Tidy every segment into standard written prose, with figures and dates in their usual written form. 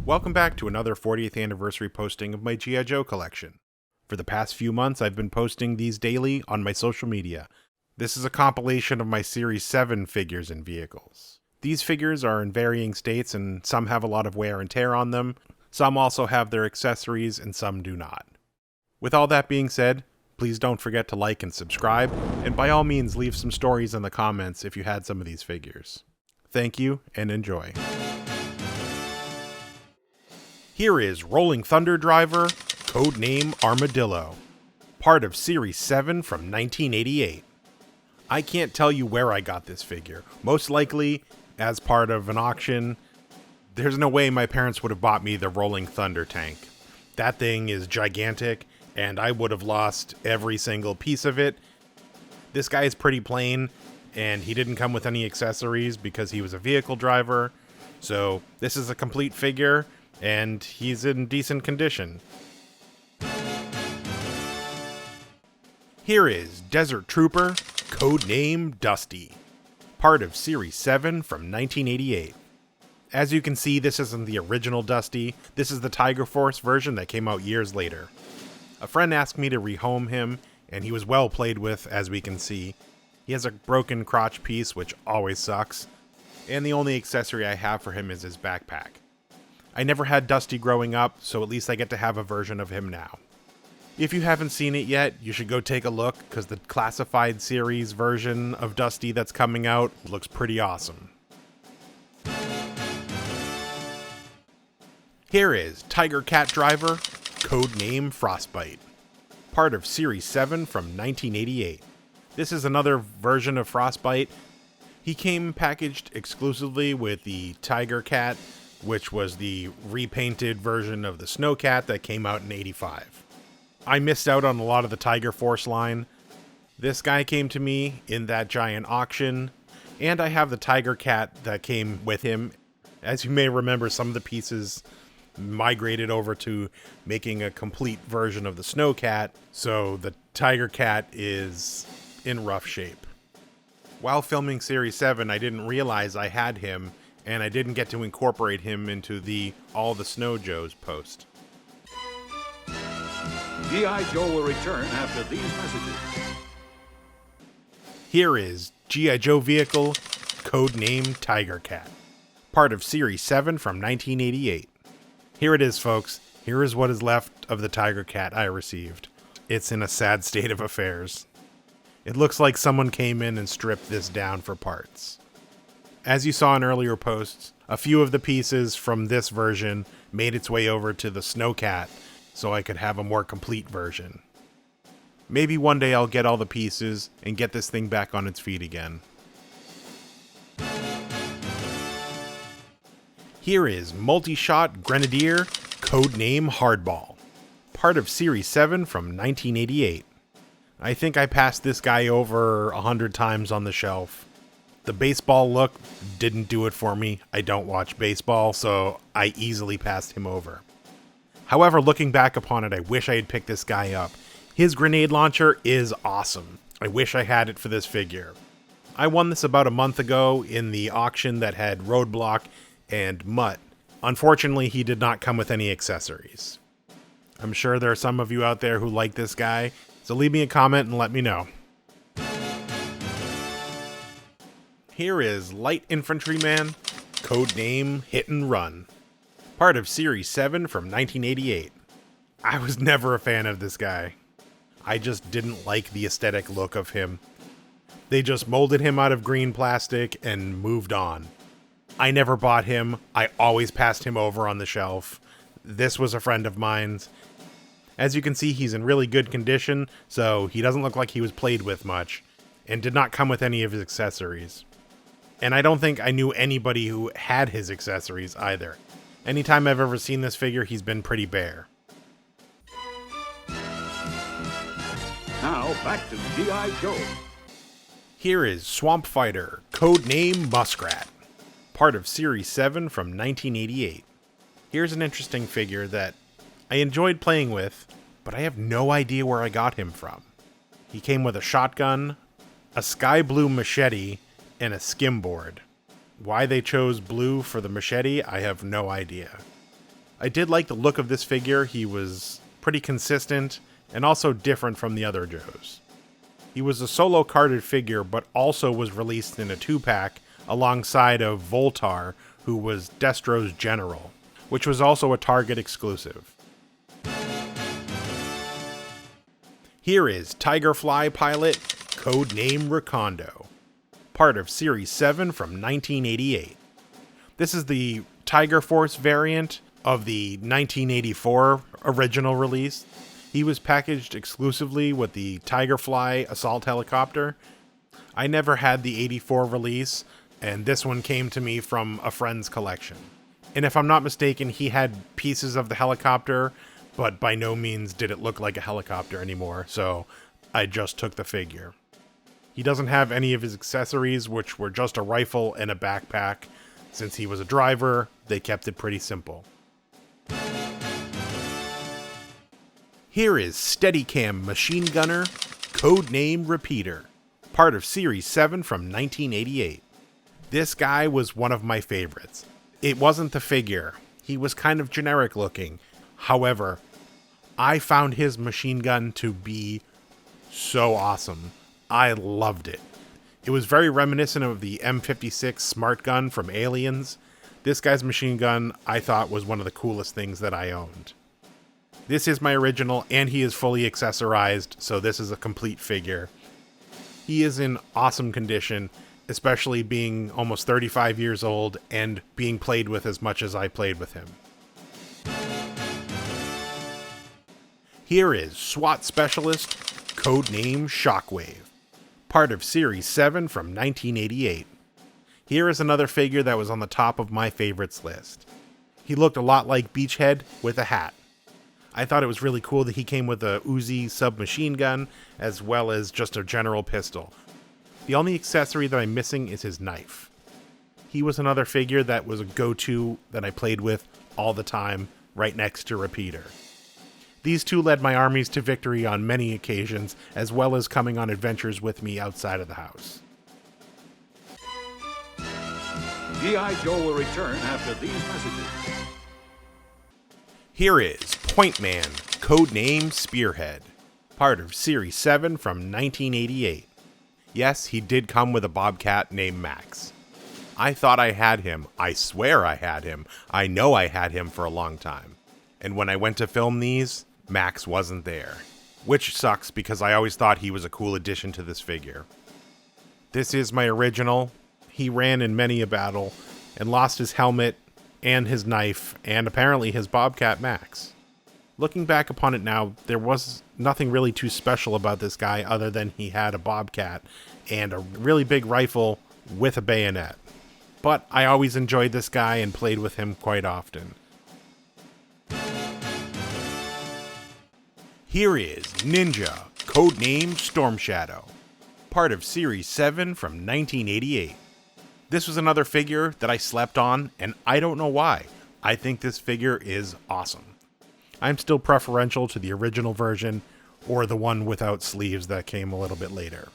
Welcome back to another 40th anniversary posting of my G.I. Joe collection. For the past few months, I've been posting these daily on my social media. This is a compilation of my Series 7 figures and vehicles. These figures are in varying states, and some have a lot of wear and tear on them. Some also have their accessories, and some do not. With all that being said, please don't forget to like and subscribe, and by all means leave some stories in the comments if you had some of these figures. Thank you, and enjoy. Here is Rolling Thunder Driver, codename Armadillo, part of Series 7 from 1988. I can't tell you where I got this figure, most likely as part of an auction. There's no way my parents would have bought me the Rolling Thunder tank. That thing is gigantic, and I would have lost every single piece of it. This guy is pretty plain, and he didn't come with any accessories because he was a vehicle driver, so this is a complete figure, and he's in decent condition. Here is Desert Trooper, codename Dusty, part of Series 7 from 1988. As you can see, this isn't the original Dusty. This is the Tiger Force version that came out years later. A friend asked me to rehome him, and he was well played with, as we can see. He has a broken crotch piece, which always sucks, and the only accessory I have for him is his backpack. I never had Dusty growing up, so at least I get to have a version of him now. If you haven't seen it yet, you should go take a look, because the Classified Series version of Dusty that's coming out looks pretty awesome. Here is Tiger Cat Driver, codename Frostbite, part of Series 7 from 1988. This is another version of Frostbite. He came packaged exclusively with the Tiger Cat, which was the repainted version of the Snowcat that came out in '85. I missed out on a lot of the Tiger Force line. This guy came to me in that giant auction, and I have the Tiger Cat that came with him. As you may remember, some of the pieces migrated over to making a complete version of the Snowcat, so the Tiger Cat is in rough shape. While filming Series 7, I didn't realize I had him, and I didn't get to incorporate him into the All the Snow Joes post. G.I. Joe will return after these messages. Here is G.I. Joe Vehicle, codename Tiger Cat, part of Series 7 from 1988. Here it is, folks. Here is what is left of the Tiger Cat I received. It's in a sad state of affairs. It looks like someone came in and stripped this down for parts. As you saw in earlier posts, a few of the pieces from this version made its way over to the Snowcat, so I could have a more complete version. Maybe one day I'll get all the pieces and get this thing back on its feet again. Here is Multi-Shot Grenadier, codename Hardball, part of Series 7 from 1988. I think I passed this guy over 100 times on the shelf. The baseball look didn't do it for me. I don't watch baseball, so I easily passed him over. However, looking back upon it, I wish I had picked this guy up. His grenade launcher is awesome. I wish I had it for this figure. I won this about a month ago in the auction that had Roadblock and Mutt. Unfortunately, he did not come with any accessories. I'm sure there are some of you out there who like this guy, so leave me a comment and let me know. Here is Light Infantryman, codename Hit and Run, part of Series 7 from 1988. I was never a fan of this guy. I just didn't like the aesthetic look of him. They just molded him out of green plastic and moved on. I never bought him. I always passed him over on the shelf. This was a friend of mine's. As you can see, he's in really good condition, so he doesn't look like he was played with much, and did not come with any of his accessories. And I don't think I knew anybody who had his accessories either. Anytime I've ever seen this figure, he's been pretty bare. Now, back to G.I. Joe. Here is Swamp Fighter, codename Muskrat, part of Series 7 from 1988. Here's an interesting figure that I enjoyed playing with, but I have no idea where I got him from. He came with a shotgun, a sky blue machete, and a skimboard. Why they chose blue for the machete, I have no idea. I did like the look of this figure. He was pretty consistent and also different from the other Joes. He was a solo carded figure, but also was released in a 2-pack alongside of Voltar, who was Destro's general, which was also a Target exclusive. Here is Tigerfly Pilot, codename Recondo, part of Series 7 from 1988. This is the Tiger Force variant of the 1984 original release. He was packaged exclusively with the Tigerfly assault helicopter. I never had the 84 release, and this one came to me from a friend's collection. And if I'm not mistaken, he had pieces of the helicopter, but by no means did it look like a helicopter anymore, so I just took the figure. He doesn't have any of his accessories, which were just a rifle and a backpack. Since he was a driver, they kept it pretty simple. Here is Steadicam Machine Gunner, codename Repeater, part of Series 7 from 1988. This guy was one of my favorites. It wasn't the figure. He was kind of generic looking. However, I found his machine gun to be so awesome. I loved it. It was very reminiscent of the M56 smart gun from Aliens. This guy's machine gun I thought was one of the coolest things that I owned. This is my original, and he is fully accessorized, so this is a complete figure. He is in awesome condition, especially being almost 35 years old and being played with as much as I played with him. Here is SWAT Specialist, codename Shockwave, part of Series 7 from 1988. Here is another figure that was on the top of my favorites list. He looked a lot like Beachhead with a hat. I thought it was really cool that he came with a Uzi submachine gun as well as just a general pistol. The only accessory that I'm missing is his knife. He was another figure that was a go-to that I played with all the time, right next to Repeater. These two led my armies to victory on many occasions, as well as coming on adventures with me outside of the house. G.I. Joe will return after these messages. Here is Point Man, codename Spearhead, part of Series 7 from 1988. Yes, he did come with a bobcat named Max. I thought I had him. I swear I had him. I know I had him for a long time. And when I went to film these, Max wasn't there. Which sucks because I always thought he was a cool addition to this figure. This is my original. He ran in many a battle and lost his helmet and his knife and apparently his bobcat Max. Looking back upon it now, there was nothing really too special about this guy other than he had a bobcat and a really big rifle with a bayonet. But I always enjoyed this guy and played with him quite often. Here is Ninja, codename Storm Shadow, part of Series 7 from 1988. This was another figure that I slept on, and I don't know why. I think this figure is awesome. I'm still preferential to the original version, or the one without sleeves that came a little bit later.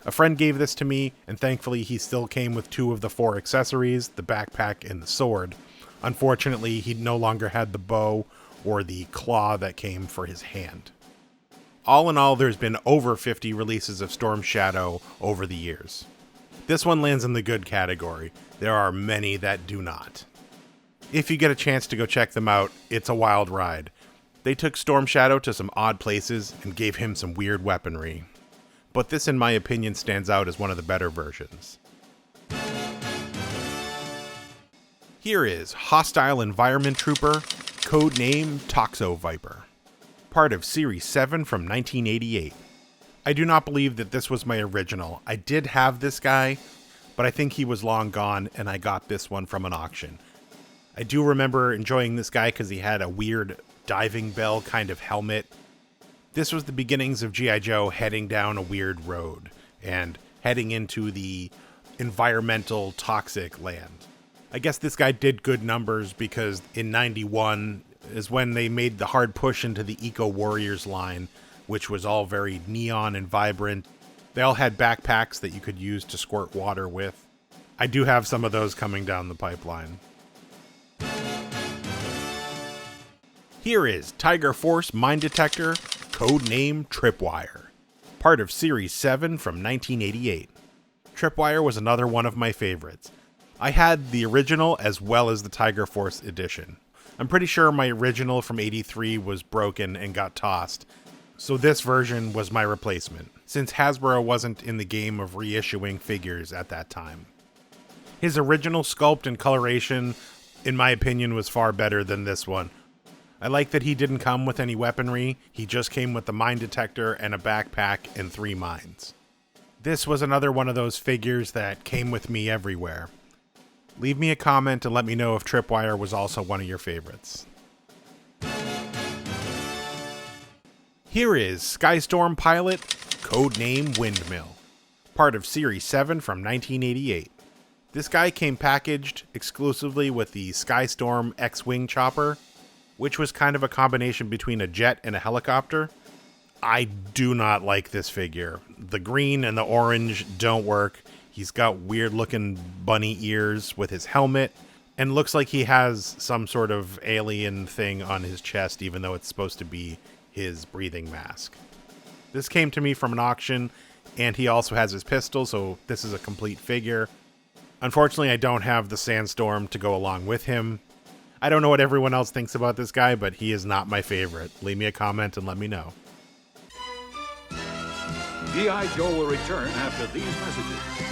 A friend gave this to me, and thankfully he still came with 2 of the 4 accessories, the backpack and the sword. Unfortunately, he no longer had the bow or the claw that came for his hand. All in all, there's been over 50 releases of Storm Shadow over the years. This one lands in the good category. There are many that do not. If you get a chance to go check them out, it's a wild ride. They took Storm Shadow to some odd places and gave him some weird weaponry. But this, in my opinion, stands out as one of the better versions. Here is Hostile Environment Trooper, codename Toxo-Viper, part of Series 7 from 1988. I do not believe that this was my original. I did have this guy, but I think he was long gone, and I got this one from an auction. I do remember enjoying this guy because he had a weird diving bell kind of helmet. This was the beginnings of G.I. Joe heading down a weird road and heading into the environmental toxic land. I guess this guy did good numbers because in 91 is when they made the hard push into the Eco Warriors line, which was all very neon and vibrant. They all had backpacks that you could use to squirt water with. I do have some of those coming down the pipeline. Here is Tiger Force Mine Detector, codename Tripwire, part of Series 7 from 1988. Tripwire was another one of my favorites. I had the original as well as the Tiger Force edition. I'm pretty sure my original from 83 was broken and got tossed, so this version was my replacement, since Hasbro wasn't in the game of reissuing figures at that time. His original sculpt and coloration, in my opinion, was far better than this one. I like that he didn't come with any weaponry, he just came with the mine detector and a backpack and 3 mines. This was another one of those figures that came with me everywhere. Leave me a comment and let me know if Tripwire was also one of your favorites. Here is Skystorm Pilot, codename Windmill, part of Series 7 from 1988. This guy came packaged exclusively with the Skystorm X-Wing chopper, which was kind of a combination between a jet and a helicopter. I do not like this figure. The green and the orange don't work. He's got weird looking bunny ears with his helmet, and looks like he has some sort of alien thing on his chest, even though it's supposed to be his breathing mask. This came to me from an auction, and he also has his pistol, so this is a complete figure. Unfortunately, I don't have the Sandstorm to go along with him. I don't know what everyone else thinks about this guy, but he is not my favorite. Leave me a comment and let me know. G.I. Joe will return after these messages.